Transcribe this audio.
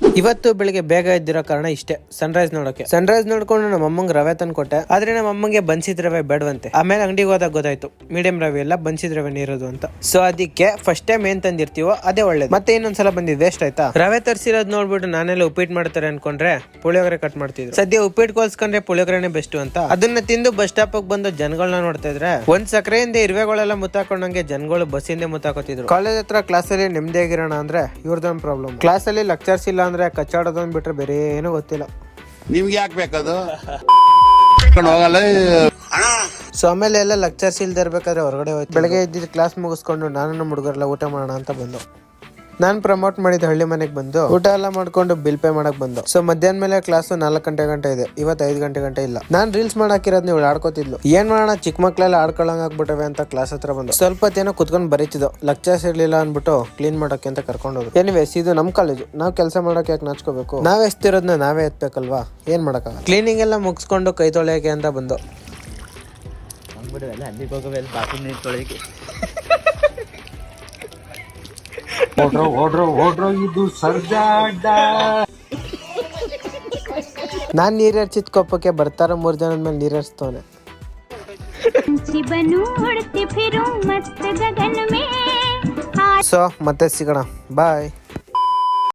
ಇವತ್ತು ಬೆಳಿಗ್ಗೆ ಬೇಗ ಎದ್ದಿರೋ ಕಾರಣ ಇಷ್ಟೇ, ಸನ್ರೈಸ್ ನೋಡೋಕೆ. ಸನ್ರೈಸ್ ನೋಡ್ಕೊಂಡು ನಮ್ಮ ಅಮ್ಮಂಗೆ ರವೆ ತಂದು ಕೊಟ್ಟೆ. ಆದ್ರೆ ನಮ್ಮ ಅಮ್ಮಂಗೆ ಬನ್ಸಿದ್ ರವೆ ಬೇಡವಂತೆ. ಆಮೇಲೆ ಅಂಗಡಿಗೆ ಹೋದಾಗ ಗೊತ್ತಾಯ್ತು ಮೀಡಿಯಂ ರವೆ ಎಲ್ಲ ಬನ್ಸಿದ್ ರವೆ ಇರೋದು ಅಂತ. ಸೊ ಅದಕ್ಕೆ ಫಸ್ಟ್ ಟೈಮ್ ಏನ್ ತಂದಿರ್ತೀವೋ ಅದೇ ಒಳ್ಳೇದು. ಮತ್ತೆ ಇನ್ನೊಂದ್ಸಲ ಬಂದಿದ್ದು ವೇಸ್ಟ್ ಆಯ್ತಾ. ರವೆ ತರಿಸಿರೋದು ನೋಡ್ಬಿಟ್ಟು ನಾನೆಲ್ಲ ಉಪ್ಪಿಟ್ಟು ಮಾಡ್ತಾರೆ ಅನ್ಕೊಂಡ್ರೆ ಪುಳಿಯೋಗರೆ ಕಟ್ ಮಾಡ್ತಿದ್ರು. ಸದ್ಯ ಉಪ್ಪಿಟ್ಟು ಕೋಲ್ಸ್ಕೊಂಡ್ರೆ ಪುಳಿಯೋಗರೆನೆ ಬೆಸ್ಟ್ ಅಂತ ಅದನ್ನ ತಿಂದು ಬಸ್ ಸ್ಟಾಪ್ ಬಂದು ಜನಗಳನ್ನ ನೋಡ್ತಾ ಇದ್ರೆ ಒಂದ್ ಸಕ್ಕರೆಯಿಂದ ಇರುವೆಗಳೆಲ್ಲ ಮುತ್ತಾಕೊಂಡಂಗೆ ಜನಗಳು ಬಸ್ಸಿಂದ ಮುತ್ತಾಕೋತಿದ್ರು. ಕಾಲೇಜ್ ಹತ್ರ ಕ್ಲಾಸಲ್ಲಿ ನೆಮ್ಮದಿಯಾಗಿರೋಣ ಅಂದ್ರೆ ಇವ್ರದೊಂದು ಪ್ರಾಬ್ಲಮ್. ಕ್ಲಾಸಲ್ಲಿ ಲೆಕ್ಚರ್ಸ್ ಇಲ್ಲ ಅಂದ್ರೆ ಕಚ್ಚಾಡೋದೊಂದ್ ಬಿಟ್ರೆ ಬೇರೆ ಏನೂ ಗೊತ್ತಿಲ್ಲ. ನಿಮ್ಗೆ ಯಾಕೆ ಬೇಕದು ಹೋಗಲ್ಲ. ಸೊ ಆಮೇಲೆ ಎಲ್ಲ ಲೆಕ್ಚರ್ಸ್ ಇಲ್ದೇ ಇರ್ಬೇಕಾದ್ರೆ ಹೊರಗಡೆ ಹೋಯ್ತು. ಬೆಳಗ್ಗೆ ಎದ್ದಿದ್ದು ಕ್ಲಾಸ್ ಮುಗಿಸ್ಕೊಂಡು ನಾನು ನಮ್ಮ ಹುಡುಗರೆಲ್ಲ ಊಟ ಮಾಡೋಣ ಅಂತ ಬಂದು. ನಾನು ಪ್ರಮೋಟ್ ಮಾಡಿದ ಹಳ್ಳಿ ಮನೆಗೆ ಬಂದು ಊಟ ಎಲ್ಲ ಮಾಡ್ಕೊಂಡು ಬಿಲ್ ಪೇ ಮಾಡಕ್ ಬಂದು. ಸೊ ಮಧ್ಯಾಹ್ನ ಮೇಲೆ ಕ್ಲಾಸ್ 4 ಗಂಟೆ ಇದೆ, ಇವತ್ತು 5 ಗಂಟೆ ಇಲ್ಲ. ನಾನ್ ರೀಲ್ಸ್ ಮಾಡಾಕಿರೋದ್ ನೀವು ಆಡ್ಕೋತಿದ್ಲು. ಏನ್ ಮಾಡೋಣ, ಚಿಕ್ಕ ಮಕ್ಳೆಲ್ಲ ಆಡ್ಕೊಳಂಗ್ ಆಗ್ಬಿಟ್ಟವೆ ಅಂತ ಕ್ಲಾಸ್ ಹತ್ರ ಬಂದು ಸ್ವಲ್ಪ ಹೊತ್ತೇನೋ ಕುತ್ಕೊಂಡು ಬರೀತಿದ್ದೋ. ಲೆಕ್ಚರ್ಸ್ ಇರ್ಲಿಲ್ಲ ಅನ್ಬಿಟ್ಟು ಕ್ಲೀನ್ ಮಾಡಕ್ಕೆ ಅಂತ ಕರ್ಕೊಂಡೋದು. ಎನಿವೇಸ್ ಇದು ನಮ್ ಕಾಲೇಜು, ನಾವ್ ಕೆಲಸ ಮಾಡಕ್ಕೆ ಯಾಕೆ ನಾಚ್ಕೋಬೇಕು? ನಾವ್ ಎಸ್ತಿರೋದ್ನ ನಾವೇ ಎತ್ಬೇಕಲ್ವಾ, ಏನ್ ಮಾಡಕ್ಕ. ಕ್ಲೀನಿಂಗ್ ಎಲ್ಲ ಮುಗಿಸ್ಕೊಂಡು ಕೈ ತೊಳೆಯಕ್ಕೆ ಅಂತ ಬಂದು. ನಾನ್ ನೀರ್ ಹರ್ಚಿದ ಕೊಪ್ಪಕ್ಕೆ ಬರ್ತಾರ 3 ಜನದ ಮೇಲೆ ನೀರ್ ಹರಿಸ್ತವನೆ. ಸೊ ಮತ್ತೆ ಸಿಗೋಣ, ಬಾಯ್.